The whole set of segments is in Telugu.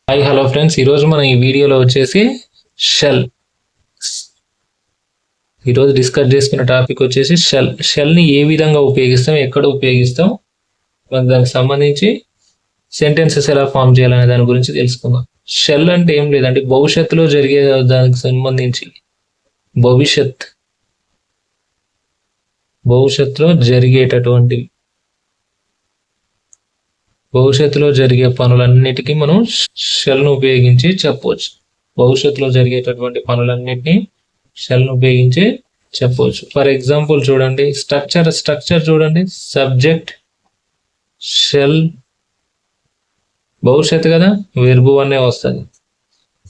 హాయ్ హలో ఫ్రెండ్స్, ఈరోజు మనం ఈ వీడియోలో వచ్చేసి షెల్ ఈరోజు డిస్కస్ చేసుకున్న టాపిక్ వచ్చేసి షెల్ని ఏ విధంగా ఉపయోగిస్తాం, ఎక్కడ ఉపయోగిస్తాం, మనకు దానికి సంబంధించి సెంటెన్సెస్ ఎలా ఫామ్ చేయాలనే దాని గురించి తెలుసుకుందాం. షెల్ అంటే ఏం లేదంటే భవిష్యత్తులో జరిగే దానికి సంబంధించి భవిష్యత్తులో జరిగే పనులన్నిటికీ మనం షెల్ను ఉపయోగించి చెప్పవచ్చు. భవిష్యత్తులో జరిగేటటువంటి పనులన్నిటినీ షెల్ను ఉపయోగించి చెప్పవచ్చు. ఫర్ ఎగ్జాంపుల్ చూడండి, స్ట్రక్చర్ చూడండి. సబ్జెక్ట్, షెల్, భవిష్యత్తు కదా, వెర్బ్ అనే వస్తుంది,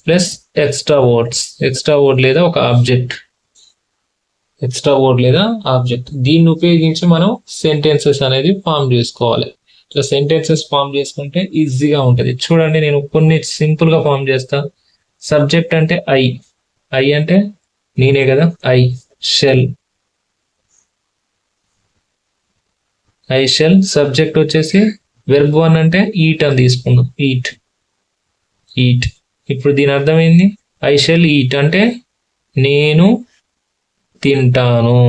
ప్లస్ ఎక్స్ట్రా వర్డ్ లేదా ఒక ఆబ్జెక్ట్, దీన్ని ఉపయోగించి మనం సెంటెన్సెస్ అనేది ఫామ్ చేసుకోవాలి. ఇట్లా సెంటెన్సెస్ ఫామ్ చేసుకుంటే ఈజీగా ఉంటుంది. చూడండి, నేను కొన్ని సింపుల్ గా ఫామ్ చేస్తా. సబ్జెక్ట్ అంటే ఐ అంటే నేనే కదా, ఐ షెల్. సబ్జెక్ట్ వచ్చేసి వెర్బ్ వన్ అంటే ఈట్ అని తీసుకున్నాం, ఈట్. ఇప్పుడు దీని అర్థం ఏంది? ఐ షెల్ ఈట్ అంటే నేను తింటాను.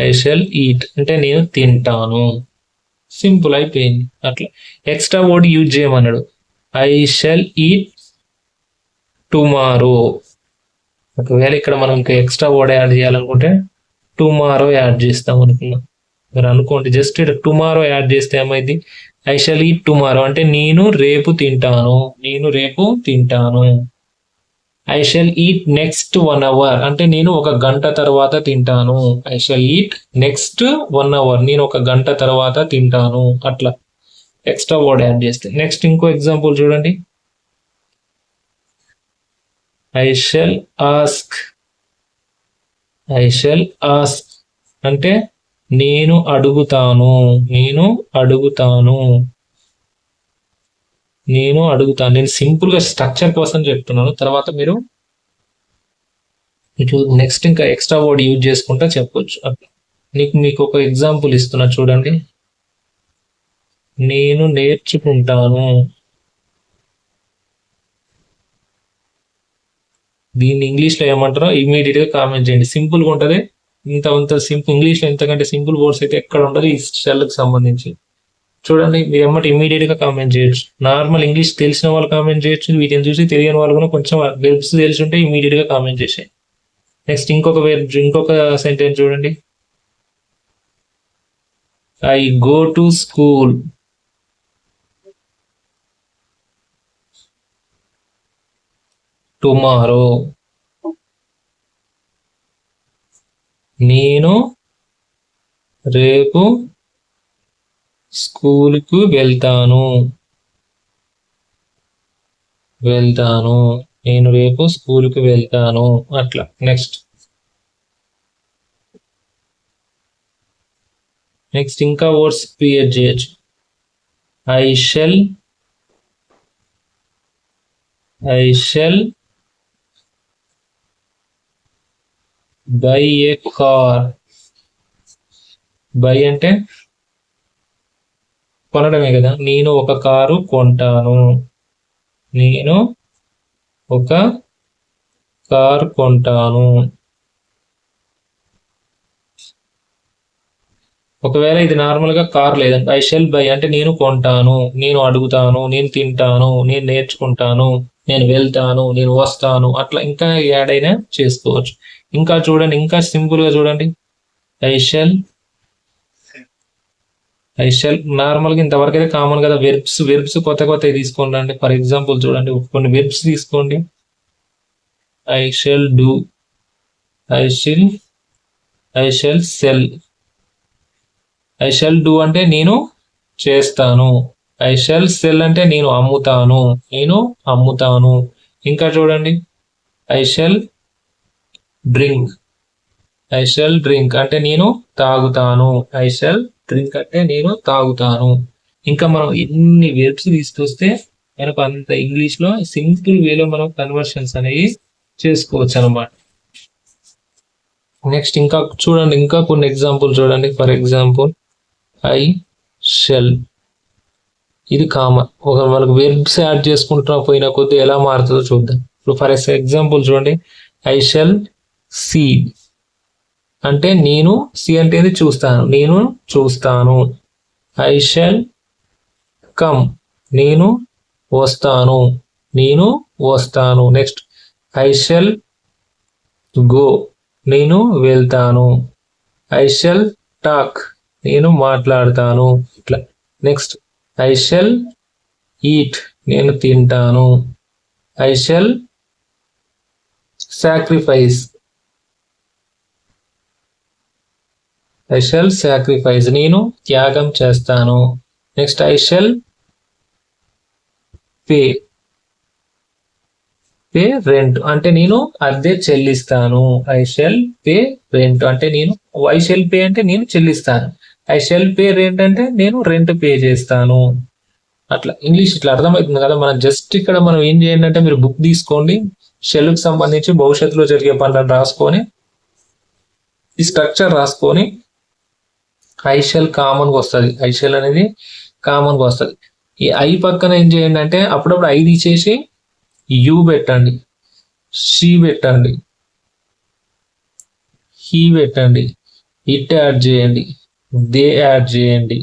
ఐ షెల్ ఈట్ అంటే నేను తింటాను. సింపుల్ అయిపోయింది. అట్లా ఎక్స్ట్రా వర్డ్ యూజ్ చేయమన్నాడు. I shall eat tomorrow. ఒకవేళ ఇక్కడ మనం ఇంకా ఎక్స్ట్రా వర్డ్ యాడ్ చేయాలనుకుంటే టుమారో యాడ్ చేస్తాం అనుకున్నాం. మీరు అనుకోండి, జస్ట్ ఇక్కడ టుమారో యాడ్ చేస్తే ఏమైంది? ఐ షెల్ ఈట్ టుమారో అంటే నేను రేపు తింటాను. I shall eat next 1 hour అంటే నేను ఒక గంట తర్వాత తింటాను. I shall eat next 1 hour, నేను ఒక గంట తర్వాత తింటాను. అట్లా ఎక్స్ట్రా వర్డ్ యాడ్ చేస్తే. నెక్స్ట్ ఇంకో ఎగ్జాంపుల్ చూడండి. ఐ షెల్ ఆస్క్ అంటే నేను అడుగుతాను. నేను సింపుల్ గా స్ట్రక్చర్ కోసం చెప్తున్నాను. తర్వాత మీరు నెక్స్ట్ ఇంకా ఎక్స్ట్రా వర్డ్ యూజ్ చేసుకుంటా చెప్పొచ్చు. మీకు ఒక ఎగ్జాంపుల్ ఇస్తున్నా చూడండి. నేను నేర్చుకుంటాను. దీన్ని ఇంగ్లీష్ లో ఏమంటారో ఇమీడియట్ గా కామెంట్ చేయండి. సింపుల్ గా ఉంటది. ఇంత సింపుల్ ఇంగ్లీష్ లో ఇంతకంటే సింపుల్ వర్డ్స్ అయితే ఎక్కడ ఉండదు ఈ షెల్ కి సంబంధించి. చూడండి, మీరు ఎమ్మటి ఇమీడియట్ గా కామెంట్ చేయొచ్చు. నార్మల్ ఇంగ్లీష్ తెలిసిన వాళ్ళు కామెంట్ చేయొచ్చు, వీటిని చూసి తెలియని వాళ్ళు కూడా కొంచెం వెబ్స్ తెలిసి ఉంటే ఇమీడియట్ గా కామెంట్ చేసాయి. నెక్స్ట్ ఇంకొక సెంటెన్స్ చూడండి. I go to school. Tomorrow. నేను రేపు స్కూల్కు వెళ్తాను. నేను రేపు స్కూల్కి వెళ్తాను. అట్లా. నెక్స్ట్ ఇంకా వర్డ్స్ క్రియేట్ చేయొచ్చు. I shall by A car. By అంటే కొనడమే కదా. నేను ఒక కారు కొంటాను. ఒకవేళ ఇది నార్మల్ గా కార్ లేదంటే ఐ షెల్ బై అంటే నేను కొంటాను, నేను అడుగుతాను, నేను తింటాను, నేను నేర్చుకుంటాను, నేను వెళ్తాను, నేను వస్తాను. అట్లా ఇంకా యాడ్ అయినా చేసుకోవచ్చు. ఇంకా చూడండి, ఇంకా సింపుల్ గా చూడండి. ఐ షెల్ నార్మల్ గా ఇంతవరకు అయితే కామన్ కదా. వెర్బ్స్ కొత్త తీసుకోండి. ఫర్ ఎగ్జాంపుల్ చూడండి, కొన్ని వెర్బ్స్ తీసుకోండి. I shall do, I shall cell. I shall do అంటే నేను చేస్తాను. ఐ షెల్ సెల్ అంటే నేను అమ్ముతాను. ఇంకా చూడండి, ఐ షెల్ డ్రింక్ అంటే నేను తాగుతాను. ఐ షెల్ డ్రింక్ అంటే నేను తాగుతాను. ఇంకా మనం ఎన్ని వెర్బ్స్ తీసుకొస్తే మనకు అంత ఇంగ్లీష్ లో సింపుల్ వేలో మనం కన్వర్షన్స్ అనేవి చేసుకోవచ్చు అనమాట. నెక్స్ట్ ఇంకా చూడండి, ఇంకా కొన్ని ఎగ్జాంపుల్ చూడండి. ఫర్ ఎగ్జాంపుల్ ఐ షెల్ ఇది కామన్. ఒక మనకు వెర్బ్స్ యాడ్ చేసుకుంటా పోయిన కొద్ది ఎలా మారుతుందో చూద్దాం. ఇప్పుడు ఫర్ ఎగ్జాంపుల్ చూడండి, ఐ షల్ సీ అంటే నేను, సి అంటే చూస్తాను, నేను చూస్తాను. ఐ షల్ కమ్ నేను వస్తాను, నేను వస్తాను. నెక్స్ట్ ఐ షల్ గో నేను వెళ్తాను. ఐ షల్ టాక్ నేను మాట్లాడతాను. ఇట్లా. నెక్స్ట్ ఐ షల్ ఈట్ నేను తింటాను. ఐ షల్ సాక్రిఫైస్ నేను త్యాగం చేస్తాను. Next I shall pay rent అంటే నేను అద్దె చెల్లిస్తాను. ఐ షల్ పే రెంట్ అంటే నేను, ఐ షల్ పే అంటే నేను చెల్లిస్తాను. ఐ షల్ పే రెంట్ అంటే నేను రెంట్ పే చేస్తాను. అట్లా ఇంగ్లీష్ ఇట్లా అర్థమవుతుంది కదా. మనం జస్ట్ ఇక్కడ మనం ఏం చేయండి అంటే, మీరు బుక్ తీసుకోండి, షెల్కి సంబంధించి భవిష్యత్తులో జరిగే పనులను రాసుకొని ఈ స్ట్రక్చర్ రాసుకొని ఐ షెల్ కామన్గా వస్తుంది. ఐ షెల్ అనేది కామన్గా వస్తుంది. ఈ ఐ పక్కన ఏం చేయండి అంటే, అప్పుడప్పుడు ఐ తీసేసి యూ పెట్టండి, షీ పెట్టండి, హీ పెట్టండి, ఇట్ యాడ్ చేయండి, దే యాడ్ చేయండి,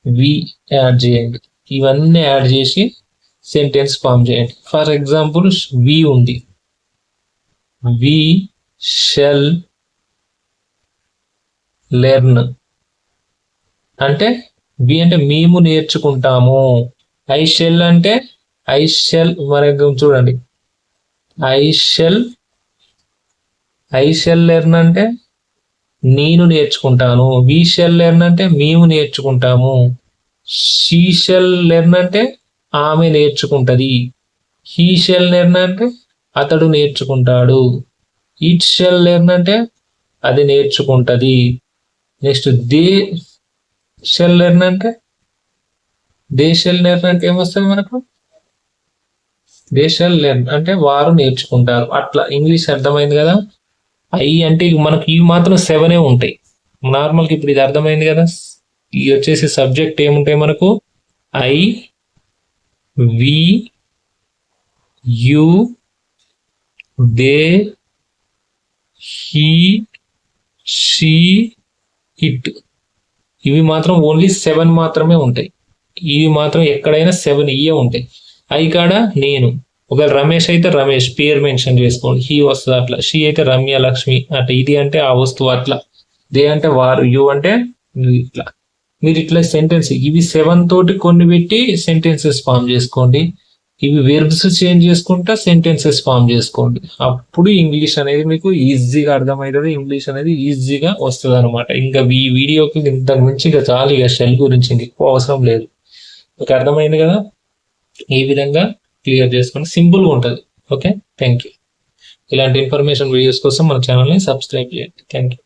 వి యాడ్ చేయండి. ఇవన్నీ యాడ్ చేసి సెంటెన్స్ ఫామ్ చేయండి. ఫర్ ఎగ్జాంపుల్ వి ఉంది, వి షెల్ లెర్న్ అంటే వి అంటే మేము నేర్చుకుంటాము. ఐ షెల్ అంటే ఐ షెల్ మనకు చూడండి, ఐ షెల్ లెర్న్ అంటే నేను నేర్చుకుంటాను. వి షెల్ లెర్న్ అంటే మేము నేర్చుకుంటాము. షీ షెల్ లెర్న్ అంటే ఆమె నేర్చుకుంటది. హీ షెల్ లెర్న్ అంటే అతడు నేర్చుకుంటాడు. ఇట్ షెల్ లెర్న్ అంటే అది నేర్చుకుంటది. నెక్స్ట్ దే షెల్ లెర్న్ అంటే, దే షెల్ లెర్న్ అంటే ఏమొస్తుంది మనకు, దే షెల్ లెర్న్ అంటే వారు నేర్చుకుంటారు. అట్లా ఇంగ్లీష్ అర్థమైంది కదా. ఐ అంటే మనకు ఇవి మాత్రం 7 ఉంటాయి నార్మల్గా. ఇప్పుడు ఇది అర్థమైంది కదా. ఇవి వచ్చేసి సబ్జెక్ట్ ఏముంటాయి మనకు, I, we, you, they, he, she, it. ఇవి మాత్రం ఓన్లీ 7 మాత్రమే ఉంటాయి. ఇవి మాత్రం ఎక్కడైనా 7 ఇయే ఉంటాయి. ఐ కాడ నేను, ఒకవేళ రమేష్ అయితే రమేష్ పేరు మెన్షన్ చేసుకోండి, హీ వస్తుంది అట్లా. షీ అయితే రమ్య, లక్ష్మి అట్లా. ఇది అంటే ఆ వస్తువు అట్లా. దే అంటే వారు, యు అంటే ఇట్లా. మీరు ఇట్లా సెంటెన్స్ ఇవి 7 తోటి కొన్ని పెట్టి సెంటెన్సెస్ ఫామ్ చేసుకోండి. ఇవి వెర్బ్స్ చేంజ్ చేసుకుంటా సెంటెన్సెస్ ఫామ్ చేసుకోండి. అప్పుడు ఇంగ్లీష్ అనేది మీకు ఈజీగా అర్థమవుతుంది, ఇంగ్లీష్ అనేది ఈజీగా వస్తుంది అనమాట. ఇంకా ఈ వీడియోకి ఇంతకు మించి ఇంకా చాలు, ఇక షెల్ గురించి ఇంక ఎక్కువ అవసరం లేదు. మీకు అర్థమైంది కదా. ఈ విధంగా క్లియర్ చేసుకొని సింపుల్గా ఉంటుంది. Okay, thank you. ఇలాంటి ఇన్ఫర్మేషన్ వీడియోస్ కోసం మన ఛానల్ని సబ్స్క్రైబ్ చేయండి. Thank you.